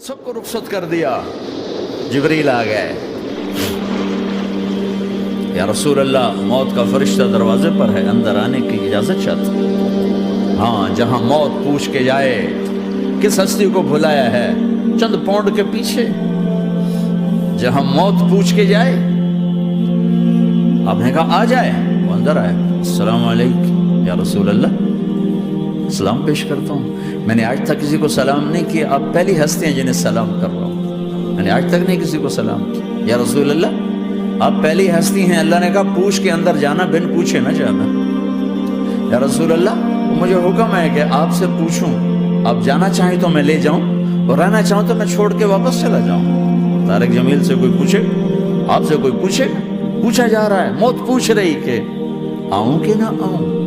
سب کو رخصت کر دیا. جبریل آ گئے. یا رسول اللہ موت کا فرشتہ دروازے پر ہے, اندر آنے کی اجازت چاہتا. ہاں, جہاں موت پوچھ کے جائے کس ہستی کو بھلایا ہے چند پاؤنڈ کے پیچھے, جہاں موت پوچھ کے جائے. آپ نے کہا آ جائے, وہ اندر آئے. السلام علیکم یا رسول اللہ, سلام پیش کرتا ہوں. میں نے آج تک کسی کو سلام نہیں کیا, آپ پہلی ہستی ہیں جنہیں سلام کر رہا ہوں. میں نے آج تک نہیں کسی کو سلام کیا. یا رسول اللہ آپ پہلی ہستی ہیں. اللہ نے کہا پوچھ کے اندر جانا, بن پوچھے نہ جانا. یا رسول اللہ مجھے حکم ہے کہ آپ سے پوچھوں, آپ جانا چاہیں تو میں لے جاؤں, اور رہنا چاہوں تو میں چھوڑ کے واپس چلا جاؤں. طارق جمیل سے کوئی پوچھے, آپ سے کوئی پوچھے, پوچھا جا رہا ہے, موت پوچھ رہی کہ آؤں کہ نہ آؤں.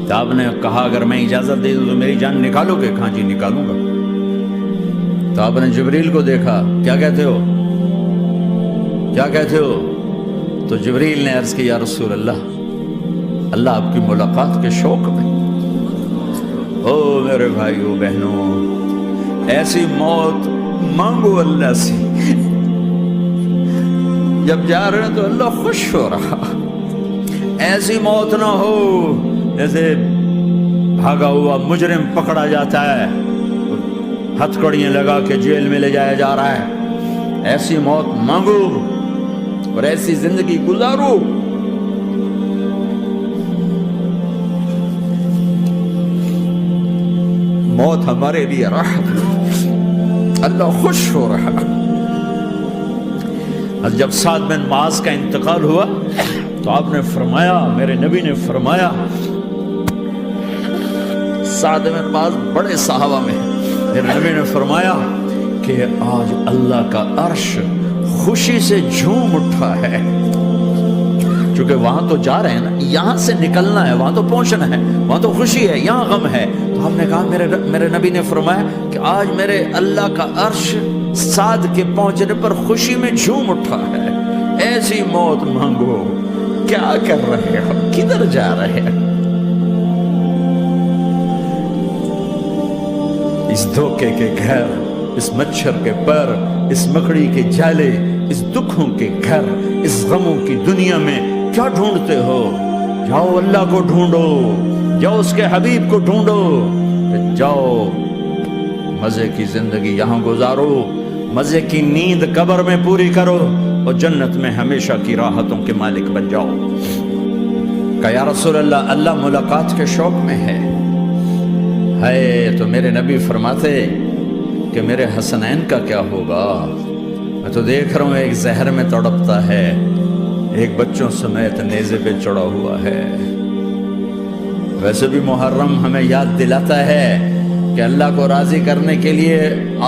تو آپ نے کہا اگر میں اجازت دے دوں تو میری جان نکالو گے؟ کہاں جی نکالوں گا. تو آپ نے جبریل کو دیکھا, کیا کہتے ہو, کیا کہتے ہو؟ تو جبریل نے عرض کی یا رسول اللہ, اللہ آپ کی ملاقات کے شوق میں. او میرے بھائیو بہنوں, ایسی موت مانگو اللہ سے. جب جا رہے ہیں تو اللہ خوش ہو رہا. ایسی موت نہ ہو جیسے بھاگا ہوا مجرم پکڑا جاتا ہے, ہتھکڑیاں لگا کے جیل میں لے جایا جا رہا ہے. ایسی موت مانگو اور ایسی زندگی گزارو. موت ہمارے لیے راحت, اللہ خوش ہو رہا. جب سعد بن معاذ کا انتقال ہوا تو آپ نے فرمایا, میرے نبی نے فرمایا, سعد بن معاذ بڑے صحابہ میں, میرے نبی نے فرمایا کہ آج اللہ کا عرش خوشی سے جھوم اٹھا ہے. چونکہ وہاں تو جا رہے ہیں نا, یہاں سے نکلنا ہے, وہاں تو پہنچنا ہے, وہاں تو خوشی ہے, یہاں غم ہے. تو ہم نے کہا میرے نبی نے فرمایا کہ آج میرے اللہ کا عرش سعد کے پہنچنے پر خوشی میں جھوم اٹھا ہے. ایسی موت مانگو. کیا کر رہے ہو, کدھر جا رہے ہیں؟ اس دھوکے کے گھر, اس مچھر کے پر, اس مکڑی کے جالے, اس دکھوں کے گھر, اس غموں کی دنیا میں کیا ڈھونڈتے ہو؟ جاؤ اللہ کو ڈھونڈو, جاؤ اس کے حبیب کو ڈھونڈو, جاؤ مزے کی زندگی یہاں گزارو, مزے کی نیند قبر میں پوری کرو, اور جنت میں ہمیشہ کی راحتوں کے مالک بن جاؤ. کہ یا رسول اللہ, اللہ ملاقات کے شوق میں ہے. تو میرے نبی فرماتے کہ میرے حسنین کا کیا ہوگا؟ میں تو دیکھ رہا ہوں ایک زہر میں تڑپتا ہے, ایک بچوں سمیت نیزے پہ چڑھا ہوا ہے. ویسے بھی محرم ہمیں یاد دلاتا ہے کہ اللہ کو راضی کرنے کے لیے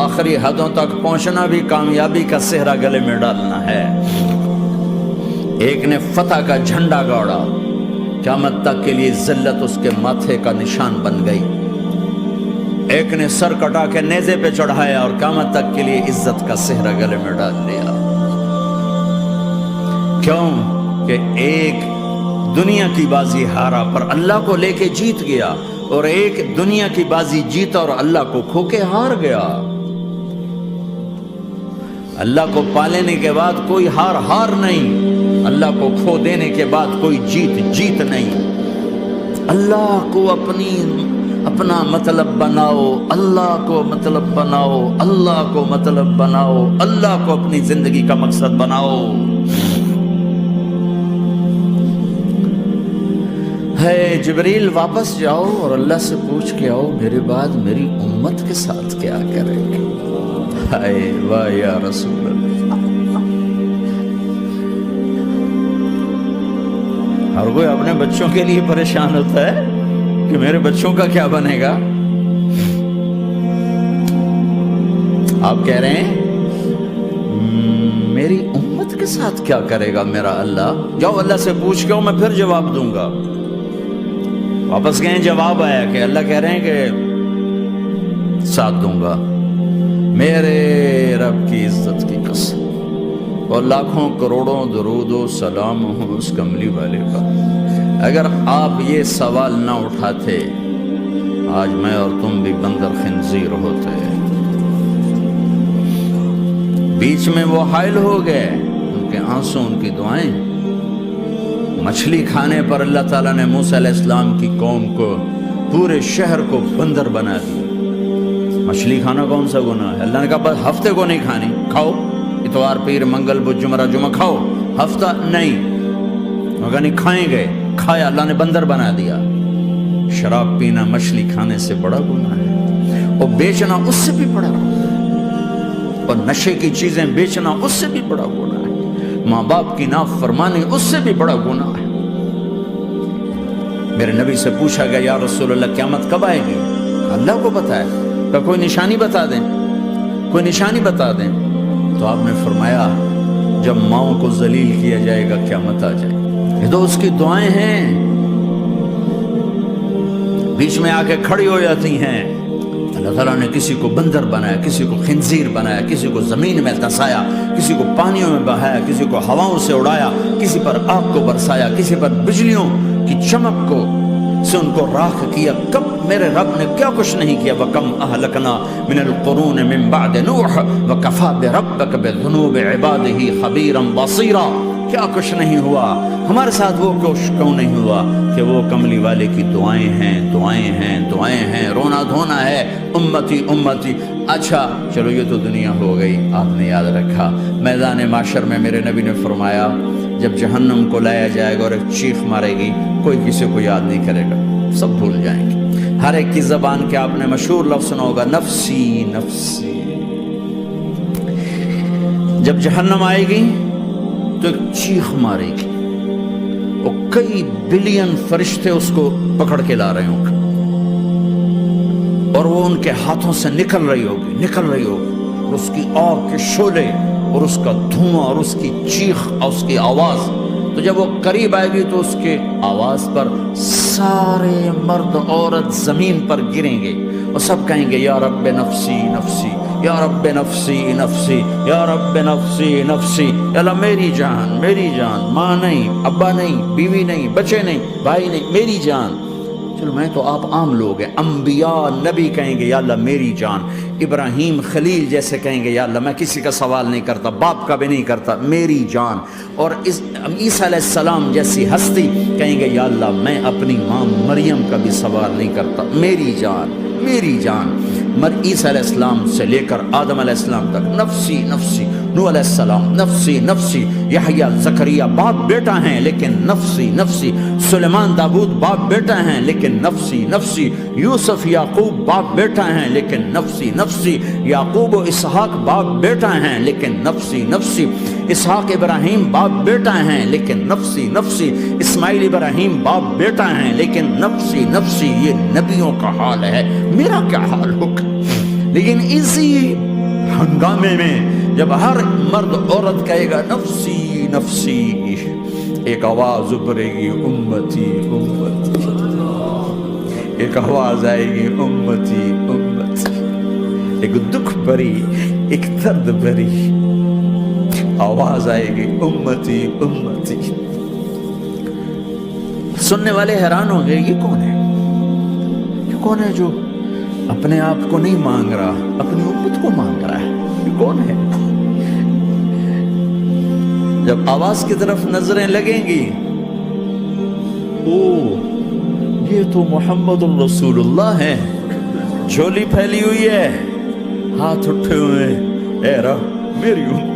آخری حدوں تک پہنچنا بھی کامیابی کا صحرا گلے میں ڈالنا ہے. ایک نے فتح کا جھنڈا گاڑا, قیامت تک کے لیے ذلت اس کے ماتھے کا نشان بن گئی. ایک نے سر کٹا کے نیزے پہ چڑھایا اور قیامت تک کے لیے عزت کا صحرا گلے میں ڈال لیا. کیوں کہ ایک دنیا کی بازی ہارا پر اللہ کو لے کے جیت گیا, اور ایک دنیا کی بازی جیتا اور اللہ کو کھو کے ہار گیا. اللہ کو پا لینے کے بعد کوئی ہار نہیں, اللہ کو کھو دینے کے بعد کوئی جیت نہیں. اللہ کو اپنا مطلب بناؤ, اللہ کو مطلب بناؤ, اللہ کو مطلب بناؤ, اللہ کو اپنی زندگی کا مقصد بناؤ. ہے جبریل واپس جاؤ اور اللہ سے پوچھ کے آؤ میرے بعد میری امت کے ساتھ کیا کریں گے. ہائے واہ یا رسول اللہ. ہر کوئی اپنے بچوں کے لیے پریشان ہوتا ہے کہ میرے بچوں کا کیا بنے گا. آپ کہہ رہے ہیں میری امت کے ساتھ کیا کرے گا میرا اللہ. جاؤ اللہ سے پوچھ کے آؤ, میں پھر جواب دوں گا. واپس گئے, جواب آیا کہ اللہ کہہ رہے ہیں کہ ساتھ دوں گا. میرے رب کی عزت کی قسم, اور لاکھوں کروڑوں درود و سلام ہوں اس کملی والے کا. اگر آپ یہ سوال نہ اٹھاتے, آج میں اور تم بھی بندر خنزیر ہوتے. بیچ میں وہ حائل ہو گئے، ان کے آنسو، ان کی دعائیں۔ مچھلی کھانے پر اللہ تعالیٰ نے موسیٰ علیہ السلام کی قوم کو، پورے شہر کو بندر بنا دیا۔ مچھلی کھانا کون سا گناہ ہے؟ اللہ نے کہا بس ہفتے کو نہیں کھانی، کھاؤ اتوار پیر منگل بدھ جمعہ جمعہ کھاؤ، ہفتہ نہیں۔ مگر نہیں کھائیں گے، کھایا، اللہ نے بندر بنا دیا۔ شراب پینا مچھلی کھانے سے بڑا گناہ ہے، اور بیچنا اس سے بھی بڑا گناہ ہے، اور نشے کی چیزیں بیچنا اس سے بھی بڑا گناہ ہے، ماں باپ کی نافرمانی اس سے بھی بڑا گناہ ہے۔ میرے نبی سے پوچھا گیا یا رسول اللہ قیامت کب آئے گی؟ اللہ کو پتہ ہے، کہ کوئی نشانی بتا دیں، کوئی نشانی بتا دیں۔ تو آپ نے فرمایا جب ماؤں کو ذلیل کیا جائے گا قیامت آ جائے گی۔ یہ تو اس کی دعائیں ہیں، بیچ میں آ کے کھڑی ہو جاتی ہیں۔ اللہ تعالیٰ نے کسی کو بندر بنایا، کسی کو خنزیر بنایا، کسی کو زمین میں دھسایا، کسی کو پانیوں میں بہایا، کسی کو ہواؤں سے اڑایا، کسی پر آگ کو برسایا، کسی پر بجلیوں کی چمک کو سے ان کو راکھ کیا۔ کب میرے رب نے کیا کچھ نہیں کیا۔ وَكَمْ أَهْلَكْنَا مِنَ الْقُرُونِ مِنْ بَعْدِ نُوحٍ وَكَفَى بِرَبِّكَ بِذُنُوبِ عِبَادِهِ خَبِيرًا بَصِيرًا۔ کیا کچھ نہیں ہوا ہمارے ساتھ، وہ کچھ کیوں نہیں ہوا کہ وہ کملی والے کی دعائیں ہیں، دعائیں ہیں، دعائیں ہیں، رونا دھونا ہے، امتی امتی۔ اچھا چلو یہ تو دنیا ہو گئی، آپ نے یاد رکھا میدان معاشر میں میرے نبی نے فرمایا جب جہنم کو لایا جائے گا اور ایک چیخ مارے گی، کوئی کسی کو یاد نہیں کرے گا، سب بھول جائیں گے۔ ہر ایک کی زبان کے آپ نے مشہور لفظ سنا ہوگا نفسی نفسی۔ جب جہنم آئے گی تو ایک چیخ مارے گی، اور کئی بلین فرشتے اس کو پکڑ کے لا رہے ہوں گے، اور وہ ان کے ہاتھوں سے نکل رہی ہوگی، اور اس کی آگ کے شعلے اور اس کا دھواں اور اس کی چیخ اور اس کی آواز۔ تو جب وہ قریب آئے گی تو اس کے آواز پر سارے مرد عورت زمین پر گریں گے، اور سب کہیں گے یا رب نفسی نفسی، یا رب نفسی نفسی، یا رب نفسی نفسی۔ اللہ میری جان، میری جان، ماں نہیں، ابا نہیں، بیوی نہیں، بچے نہیں، بھائی نہیں، میری جان۔ چلو میں تو آپ عام لوگ ہیں، انبیاء نبی کہیں گے یا اللہ میری جان، ابراہیم خلیل جیسے کہیں گے یا اللہ میں کسی کا سوال نہیں کرتا، باپ کا بھی نہیں کرتا، میری جان۔ اور عیسیٰ علیہ السلام جیسی ہستی کہیں گے یا اللہ میں اپنی ماں مریم کا بھی سوال نہیں کرتا، میری جان، میری جان۔ عیسیٰ علیہ السلام سے لے کر آدم علیہ السلام تک نفسی نفسی، نوح علیہ السلام نفسی نفسی، یحییٰ زکریا باپ بیٹا ہیں لیکن نفسی نفسی، سلیمان داؤد باپ بیٹا ہیں لیکن نفسی نفسی، یوسف یعقوب باپ بیٹا ہیں لیکن نفسی نفسی، یعقوب و اسحاق باپ بیٹا ہیں لیکن نفسی نفسی، اسحاق ابراہیم باپ بیٹا ہیں لیکن نفسی نفسی، اسماعیل ابراہیم باپ بیٹا ہیں لیکن نفسی نفسی۔ یہ نبیوں کا حال ہے، میرا کیا حال ہوگا؟ لیکن اسی ہنگامے میں جب ہر مرد عورت کہے گا نفسی نفسی، ایک آواز ابھرے گی امتی امتی، ایک آواز آئے گی امتی امتی، ایک دکھ بھری، ایک درد بھری آواز آئے گی امتی امتی۔ سننے والے حیران ہوں گے یہ کون ہے، یہ کون ہے جو اپنے آپ کو نہیں مانگ رہا، اپنی امت کو مانگ رہا ہے، یہ کون ہے؟ جب آواز کی طرف نظریں لگیں گی، او یہ تو محمد الرسول اللہ ہے، جھولی پھیلی ہوئی ہے، ہاتھ اٹھے ہوئے، اے رب میری امت۔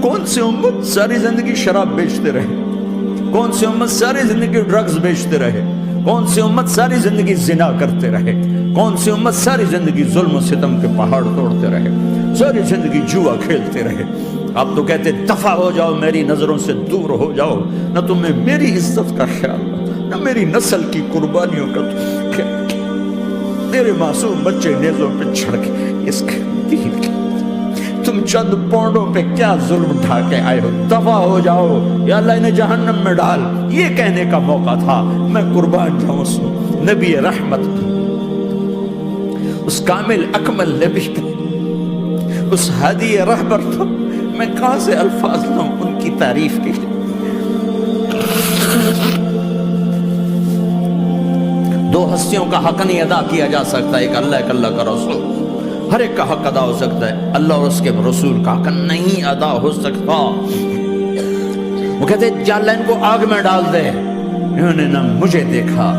کون سی امت ساری زندگی شراب بیچتے رہے، کون سی امت ساری زندگی ڈرگز بیچتے رہے، کون سی امت ساری زندگی زنا کرتے رہے، کون سی امت ساری زندگی ظلم و ستم کے پہاڑ توڑتے رہے، ساری زندگی جوا کھیلتے رہے۔ آپ تو کہتے دفع ہو جاؤ، میری نظروں سے دور ہو جاؤ، نہ تمہیں میری عزت کا خیال نہ میری نسل کی قربانیوں کا خیال، میرے معصوم بچے نیزوں پہ چڑھ کے اس کے دین کے تم چند پونڈوں پہ کیا ظلم اٹھا کے آئے ہو، دفع ہو جاؤ یا اللہ انہیں جہنم میں ڈال۔ یہ کہنے کا موقع تھا، میں قربان جاؤں اس نبی رحمت، اس کامل اکمل نبی پہ، اس ہادی رہبر پر میں کہاں سے الفاظ لوں ان کی تعریف کے لیے۔ دو ہستیوں کا حق نہیں ادا کیا جا سکتا، ایک اللہ کا رسول۔ ہر ایک کا حق ادا ہو سکتا ہے، اللہ اور اس کے رسول کا حق نہیں ادا ہو سکتا۔ وہ کہتے جا اللہ ان کو آگ میں ڈال دے، انہوں نے نہ مجھے دیکھا،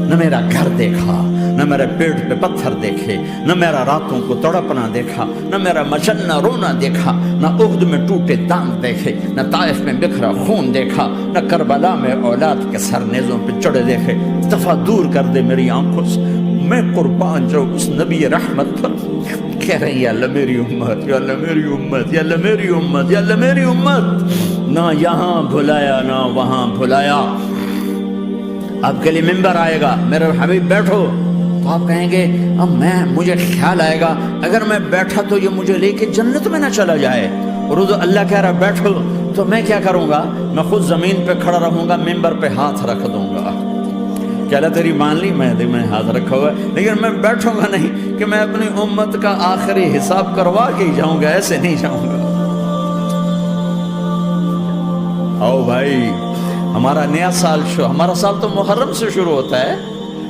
نہ میرا گھر دیکھا، نہ میرے پیٹ پہ پتھر دیکھے، نہ میرا راتوں کو تڑپنا دیکھا، نہ میرا مچلنا رونا دیکھا، نہ احد میں ٹوٹے دانت دیکھے، نہ طائف میں بکھرا خون دیکھا، نہ کربلا میں اولاد کے سر نیزوں پہ چڑھے دیکھے۔ دفعہ دور کر دے میری آنکھوں سے، میں قربان جو اس نبی رحمت پر۔ کہہ رہے ہیں یا اللہ میری امت، یا اللہ میری امت، یا اللہ میری امت، یا اللہ میری امت، نہ یہاں بھلایا نہ وہاں بھلایا۔ آپ کے لیے ممبر آئے گا، میرے حبیب بیٹھو، تو آپ کہیں گے اب مجھے خیال آئے گا اگر میں بیٹھا تو یہ مجھے لے کے جنت میں نہ چلا جائے، اور اللہ کہہ رہا بیٹھو تو میں کیا کروں گا؟ میں خود زمین پہ کھڑا رہوں گا، ممبر پہ ہاتھ رکھ دوں گا کہ اللہ تیری مان لی، میں ہاتھ رکھا ہوا ہے، لیکن میں بیٹھوں گا نہیں کہ میں اپنی امت کا آخری حساب کروا کے ہی جاؤں گا، ایسے نہیں جاؤں گا۔ آؤ بھائی، ہمارا نیا سال ہمارا سال تو محرم سے شروع ہوتا ہے،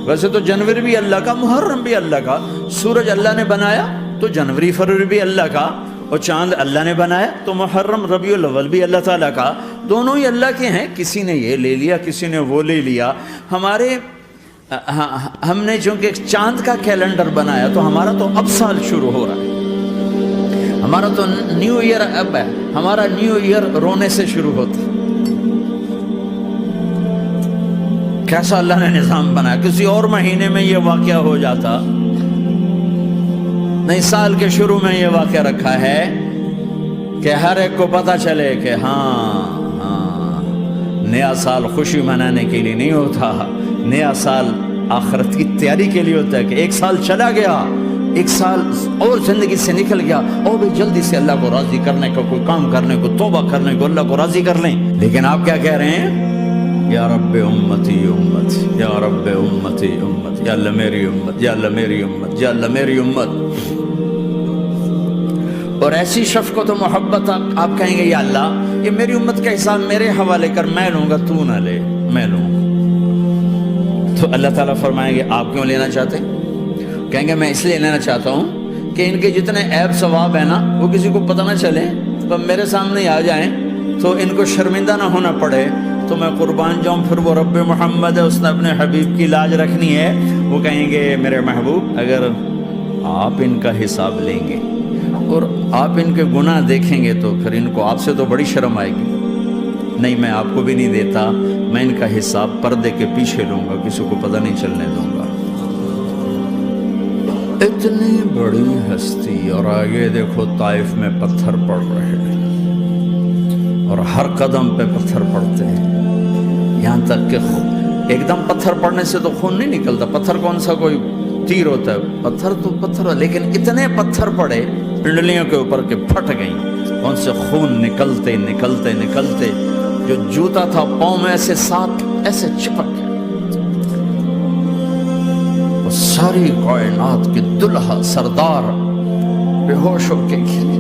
ویسے تو جنوری بھی اللہ کا، محرم بھی اللہ کا، سورج اللہ نے بنایا تو جنوری فروری بھی اللہ کا، اور چاند اللہ نے بنایا تو محرم ربیع الاول بھی اللہ تعالیٰ کا، دونوں ہی اللہ کے ہیں، کسی نے یہ لے لیا کسی نے وہ لے لیا۔ ہم نے چونکہ چاند کا کیلنڈر بنایا تو ہمارا تو اب سال شروع ہو رہا ہے، ہمارا تو نیو ایئر اب ہے، ہمارا نیو ایئر رونے سے شروع ہوتا ہے۔ کیسا اللہ نے نظام بنایا، کسی اور مہینے میں یہ واقعہ ہو جاتا، نہیں سال کے شروع میں یہ واقعہ رکھا ہے کہ ہر ایک کو پتہ چلے کہ ہاں نیا سال خوشی منانے کے لیے نہیں ہوتا، نیا سال آخرت کی تیاری کے لیے ہوتا ہے کہ ایک سال چلا گیا، ایک سال اور زندگی سے نکل گیا، اور بھی جلدی سے اللہ کو راضی کرنے کا کوئی کام کرنے کو، توبہ کرنے کو، اللہ کو راضی کر لیں۔ لیکن آپ کیا کہہ رہے ہیں؟ یا رب امتی امتی، یا رب امتی امت، یا اللہ میری امت، یا اللہ میری امت، یا اللہ میری امت۔ اور ایسی شفقت و محبت آپ کہیں گے یا اللہ یہ میری امت کا حساب میرے حوالے کر، میں لوں گا، تو نہ لے، میں لوں۔ تو اللہ تعالیٰ فرمائیں گے آپ کیوں لینا چاہتے؟ کہیں گے میں اس لیے لینا چاہتا ہوں کہ ان کے جتنے عیب ثواب ہیں نا وہ کسی کو پتہ نہ چلے، تو میرے سامنے آ جائیں تو ان کو شرمندہ نہ ہونا پڑے، تو میں قربان جاؤں۔ پھر وہ رب محمد ہے، اس نے اپنے حبیب کی لاج رکھنی ہے، وہ کہیں گے میرے محبوب اگر آپ ان کا حساب لیں گے اور آپ ان کے گناہ دیکھیں گے تو پھر ان کو آپ سے تو بڑی شرم آئے گی، نہیں میں آپ کو بھی نہیں دیتا، میں ان کا حساب پردے کے پیچھے لوں گا، کسی کو پتہ نہیں چلنے دوں گا۔ اتنی بڑی ہستی، اور آگے دیکھو طائف میں پتھر پڑ رہے ہیں، اور ہر قدم پہ پتھر پڑتے ہیں، یہاں تک کہ ایک دم پتھر پڑنے سے تو خون نہیں نکلتا، پتھر کون سا کوئی تیر ہوتا ہے، پتھر تو پتھر، لیکن اتنے پتھر پڑے پنڈلیوں کے اوپر کے پھٹ گئیں، ان سے خون نکلتے نکلتے نکلتے جو جوتا تھا پاؤں میں ایسے ساتھ ایسے چپک گیا۔ وہ ساری کائنات کے دلہا سردار بے ہوش ہو کے گرے۔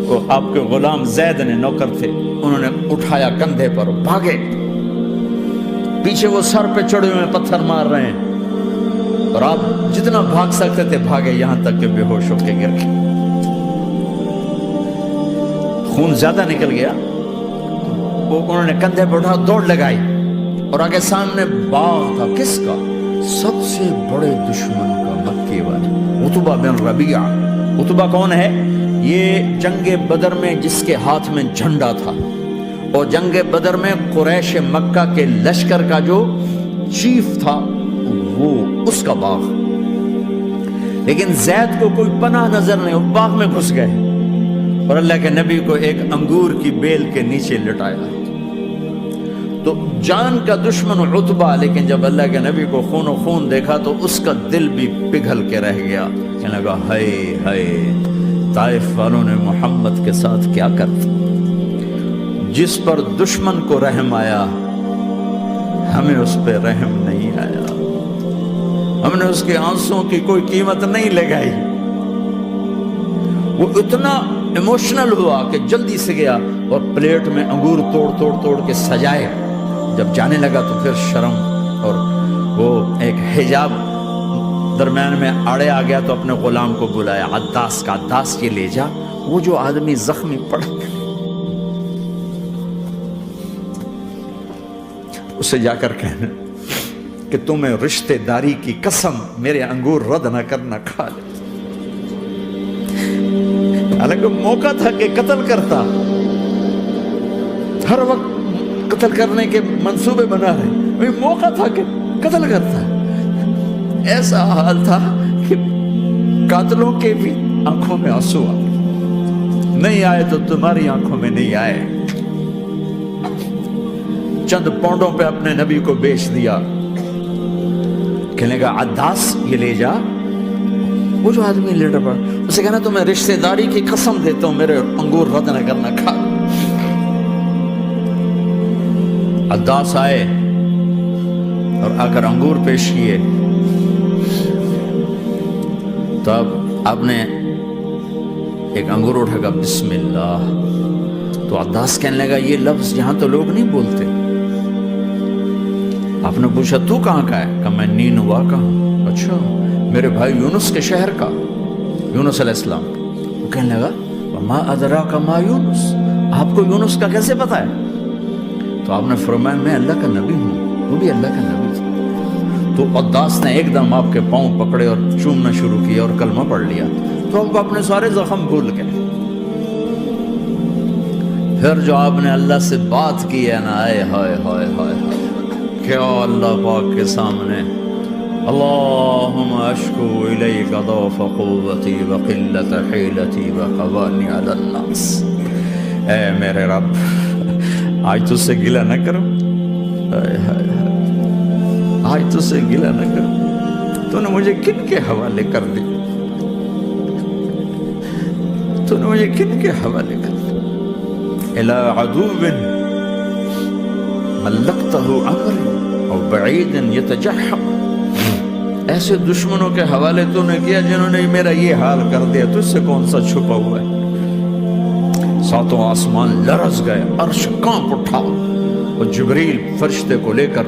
وہ آپ کے غلام زید نے نوکر تھے، انہوں نے اٹھایا کندھے پر، بھاگے، پیچھے وہ سر پہ چڑھے ہوئے پتھر مار رہے ہیں، اور آپ جتنا بھاگ سکتے تھے بھاگے، یہاں تک کہ بے ہوش ہو کے گر گئے۔ خون زیادہ نکل گیا، وہ انہوں نے کندھے پہ اٹھا دوڑ لگائی، اور آگے سامنے باغ تھا، کس کا؟ سب سے بڑے دشمن کا، مکے والے عتبہ بن ربیعہ۔ عتبہ کون ہے؟ یہ جنگ بدر میں جس کے ہاتھ میں جھنڈا تھا، اور جنگ بدر میں قریش مکہ کے لشکر کا جو چیف تھا وہ اس کا باغ، لیکن زید کو کوئی پناہ نظر نہیں، وہ باغ میں گھس گئے اور اللہ کے نبی کو ایک انگور کی بیل کے نیچے لٹایا۔ تو جان کا دشمن عتبہ، لیکن جب اللہ کے نبی کو خون و خون دیکھا تو اس کا دل بھی پگھل کے رہ گیا، کہنے لگا ہائے ہائے، طائف والوں نے محمد کے ساتھ کیا کرتا، جس پر دشمن کو رحم آیا ہمیں اس پہ رحم نہیں آیا، ہم نے اس کے آنسوں کی کوئی قیمت نہیں لگائی۔ وہ اتنا ایموشنل ہوا کہ جلدی سے گیا اور پلیٹ میں انگور توڑ کے سجائے، جب جانے لگا تو پھر شرم اور وہ ایک حجاب درمیان میں آڑے آ گیا تو اپنے غلام کو بلایا، عداس کا، عداس یہ لے جا وہ جو آدمی زخمی پڑ اسے جا کر کہنا کہ تمہیں رشتہ داری کی قسم میرے انگور رد نہ کرنا، کھا لے۔ حالانکہ موقع تھا کہ قتل کرتا، ہر وقت قتل کرنے کے منصوبے بنا رہے، موقع تھا کہ قتل کرتا۔ ایسا حال تھا کہ قاتلوں کے بھی آنکھوں میں آنسو آئے، نہیں آئے تو تمہاری آنکھوں میں نہیں آئے۔ چند پونڈوں پہ اپنے نبی کو بیچ دیا، کہنے کا عداس یہ لے جا، وہ جو آدمی لیٹر پڑا اسے کہنا تو میں رشتہ داری کی قسم دیتا ہوں میرے انگور رد نہ کرنا، کھا۔ عداس آئے اور آ کر انگور پیش کیے تو اب آپ نے ایک انگور اٹھا کر بسم اللہ، تو عداس کہنے لگا یہ لفظ یہاں تو لوگ نہیں بولتے۔ آپ نے پوچھا تو کہاں کا ہے؟ کہ میں نینوا کا ہوں۔ اچھا، میرے بھائی یونس کے شہر کا، یونس علیہ السلام۔ وہ کہنے لگا ما ادراک ما یونس، آپ کو یونس کا کیسے پتا ہے؟ تو آپ نے فرمایا میں اللہ کا نبی ہوں، وہ بھی اللہ کا نبی تھا۔ تو عداس نے ایک دم آپ کے پاؤں پکڑے اور چومنا شروع کیا اور کلمہ پڑھ لیا، تو آپ اپنے سارے زخم بھول گئے۔ پھر جو آپ نے اللہ سے بات کی ہے نا، آئے ہائے ہائے ہائے کیا اللہ پاک کے سامنے، اللہم اشکو الیک ضعف قوتی وقلت حیلتی وقوانی علی الناس، اے میرے رب آج تجھ سے گلہ نہ کروں، آج تجھ سے گلہ نہ کروں، تو نے مجھے کن کے حوالے کر دی، تو نے مجھے کن کے حوالے کر دی، الی عدو ملکتہ امری او بعید یتجحم، ایسے دشمنوں کے حوالے تو نے کیا جنہوں نے میرا یہ حال کر دیا، تجھ سے کون سا چھپا ہوا ہے۔ ساتوں آسمان لرز گئے، عرش کانپ اٹھا، اور جبریل فرشتے کو لے کر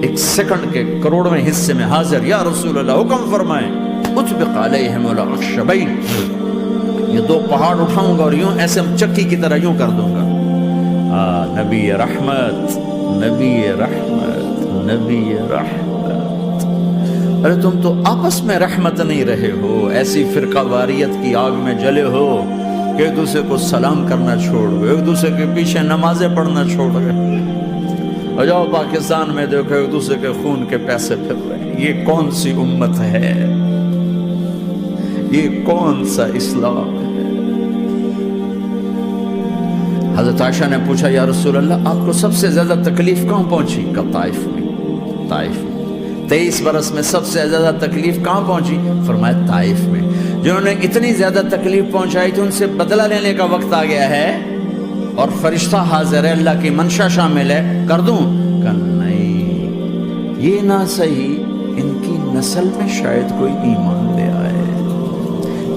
ایک سیکنڈ کے کروڑویں حصے میں حاضر، یا رسول اللہ حکم فرمائیں، اطبق علیہم الاخشبین، یہ دو پہاڑ اٹھاؤں گا اور یوں ایسے چکی کی طرح یوں کر دوں گا۔ نبی رحمت، نبی رحمت، نبی رحمت، ارے تم تو آپس میں رحمت نہیں رہے ہو، ایسی فرقہ واریت کی آگ میں جلے ہو کہ ایک دوسرے کو سلام کرنا چھوڑ گئے، ایک دوسرے کے پیچھے نمازیں پڑھنا چھوڑ گئے، اور جاؤ پاکستان میں دیکھو ایک دوسرے کے خون کے پیسے پھر رہے ہیں۔ یہ کون سی امت ہے؟ یہ کون سا اسلام ہے؟ حضرت عائشہ نے پوچھا یا رسول اللہ آپ کو سب سے زیادہ تکلیف کہاں پہنچی؟ کہ طائف میں، طائف میں 23 برس میں سب سے زیادہ تکلیف کہاں پہنچی؟ فرمایا طائف میں۔ جنہوں نے اتنی زیادہ تکلیف پہنچائی تھی ان سے بدلہ لینے کا وقت آ گیا ہے، اور فرشتہ حاضر ہے، اللہ کی منشا شامل ہے، کر دوں؟ کہ نہیں، یہ نہ صحیح، ان کی نسل میں شاید کوئی ایمان لے آئے،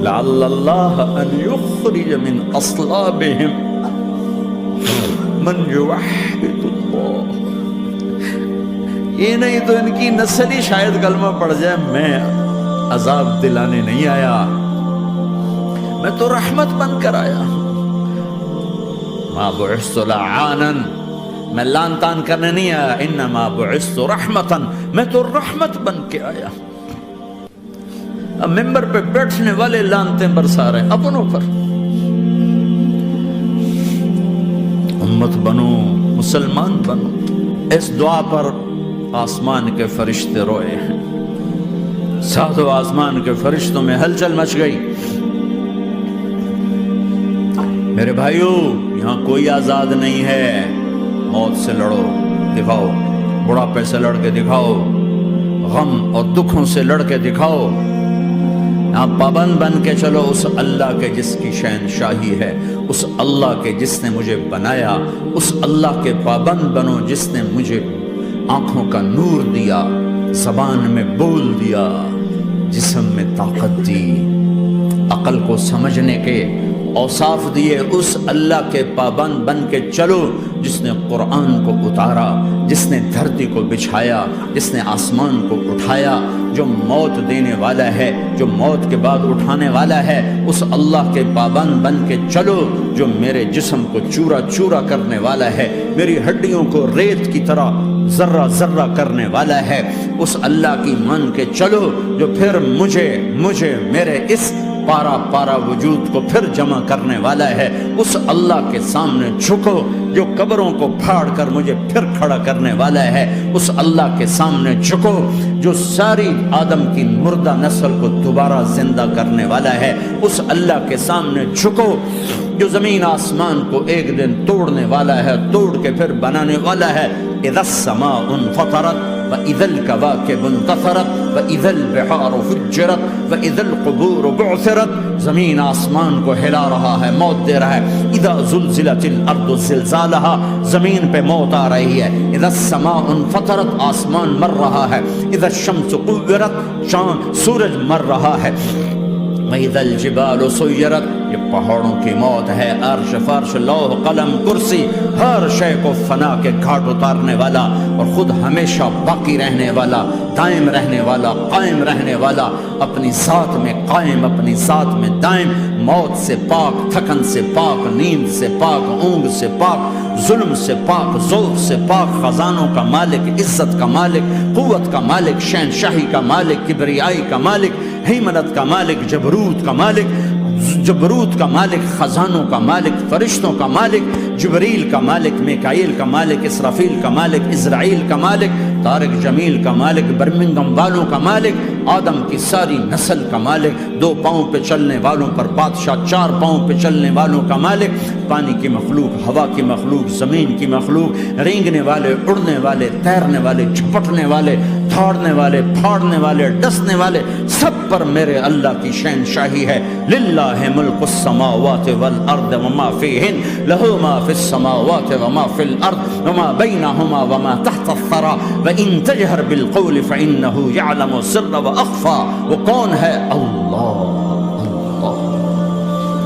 لعل اللہ ان یخرج من اصلابہم من یوحد اللہ، یہ نہیں تو ان کی نسل ہی شاید کلمہ پڑ جائے۔ میں عذاب دلانے نہیں آیا، میں تو رحمت بن کر آیا، ما بعثت لعانا، میں لان تان کرنے نہیں آیا، انما بعثت رحمتا، میں تو رحمت بن کے آیا۔ اب ممبر پہ بیٹھنے والے لانتیں برسا رہے اپنوں پر۔ امت بنو، مسلمان بنو، اس دعا پر آسمان کے فرشتے روئے ہیں، ساتوں آسمان کے فرشتوں میں ہلچل مچ گئی۔ میرے بھائیو، یہاں کوئی آزاد نہیں ہے، موت سے لڑو، دکھاؤ، بڑھاپے سے لڑ کے دکھاؤ، غم اور دکھوں سے لڑ کے دکھاؤ، یہاں پابند بن کے چلو اس اللہ کے جس کی شہنشاہی ہے، اس اللہ کے جس نے مجھے بنایا، اس اللہ کے پابند بنو جس نے مجھے آنکھوں کا نور دیا، زبان میں بول دیا، جسم میں طاقت دی، عقل کو سمجھنے کے اوصاف دیے، اس اللہ کے پابند بن کے چلو جس نے قرآن کو اتارا، جس نے دھرتی کو بچھایا، جس نے آسمان کو اٹھایا، جو موت دینے والا ہے، جو موت کے بعد اٹھانے والا ہے، اس اللہ کے پابند بن کے چلو جو میرے جسم کو چورا چورا کرنے والا ہے، میری ہڈیوں کو ریت کی طرح ذرہ ذرہ کرنے والا ہے، اس اللہ کی مان کے چلو جو پھر مجھے میرے اس پارا پارا وجود کو پھر جمع کرنے والا ہے، اس اللہ کے سامنے جھکو جو قبروں کو پھاڑ کر مجھے پھر کھڑا کرنے والا ہے، اس اللہ کے سامنے جھکو جو ساری آدم کی مردہ نسل کو دوبارہ زندہ کرنے والا ہے، اس اللہ کے سامنے جھکو جو زمین آسمان کو ایک دن توڑنے والا ہے، توڑ کے پھر بنانے والا ہے۔ اذا السماء انفطرت واذا الكواكب انتثرت واذا البحار فجرت واذا القبور بعثرت، زمین آسمان کو ہلا رہا ہے، موت دے رہا ہے۔ اذا زلزلت الارض زلزالها، زمین پہ موت آ رہی ہے۔ اذا السماء انفطرت، آسمان مر رہا ہے۔ اذا الشمس قورت، سورج مر رہا ہے۔ وَإِذَا الْجِبَالُ سُيِّرَتْ، یہ پہاڑوں کی موت ہے۔ عرش فرش لوح قلم کرسی، ہر شے کو فنا کے گھاٹ اتارنے والا اور خود ہمیشہ باقی رہنے والا، دائم رہنے والا، قائم رہنے والا، اپنی ذات میں قائم، اپنی ذات میں دائم، موت سے پاک، تھکن سے پاک، نیند سے پاک، اونگ سے پاک، ظلم سے پاک، ذوق سے پاک، خزانوں کا مالک، عزت کا مالک، قوت کا مالک، شہنشاہی کا مالک، کبریائی کا مالک، ہیمنت کا مالک، جبروت کا مالک، جبروت کا مالک، خزانوں کا مالک، فرشتوں کا مالک، جبریل کا مالک، میکائیل کا مالک، اسرافیل کا مالک، اسرائیل کا مالک، طارق جمیل کا مالک، برمنگم والوں کا مالک، آدم کی ساری نسل کا مالک، 2 پاؤں پہ چلنے والوں پر بادشاہ، 4 پاؤں پہ چلنے والوں کا مالک، پانی کی مخلوق، ہوا کی مخلوق، زمین کی مخلوق، رینگنے والے، اڑنے والے، تیرنے والے، جھپٹنے والے، دھاڑنے والے، پھاڑنے والے، ڈسنے والے، سب پر میرے اللہ کی شہنشاہی ہے۔ للہ ملک السماوات والارض وما فیہن، لہ ما فی السماوات وما فی الارض وما بینہما وما تحت الثری وان تجہر بالقول فانہ یعلم السر واخفی۔ وہ کون ہے؟ اللہ۔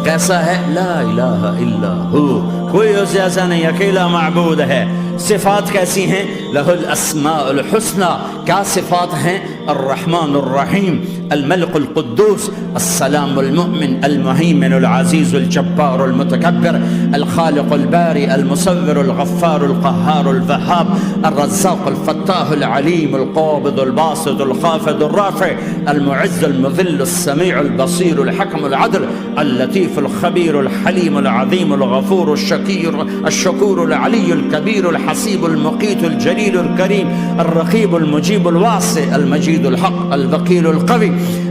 کیسا ہے؟ لا الہ الا ہو، کوئی اس جیسا نہیں، اکیلا معبود ہے۔ صفات کیسی ہیں؟ لہ الاسماء الحسنى، کیا صفات ہیں؟ الرحمن الرحیم، الملک القدوس، السلام المؤمن، المہیمن العزیز الجبار المتکبر، الخالق الباری المصور الغفار القہار الوہاب، الرزاق الفتاح العلیم القابض الباسط الخافض الرافع، المعز المذل السمیع البصیر الحکم العدل، اللطیف الخبیر الحلیم العظیم الغفور الشکور العلی الکبیر الحسیب المقیت الجلیل الکریم، الرقیب المجیب الواسع، المجید الحق، الوکیل القوی،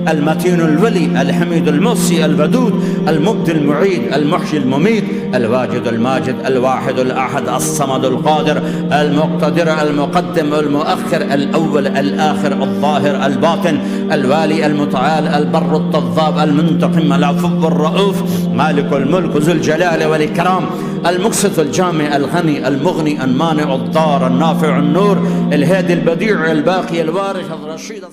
المتین الولی، الحمید المحصی، الودود، المبدی المعید، المحیی الممید، الواجد الماجد، الواحد الاحد، الصمد القادر، المقتدر، المقدم، المؤخر، الاول، الاخر، الظاهر، الباطن، الوالي، المتعال، البر التضاب، المنتقم، العفو الرؤوف، مالك الملك ذو الجلال والإكرام، المقسط الجامع الغني المغني المانع الضار النافع النور، الهادي البديع الباقي الوارث الرشيد.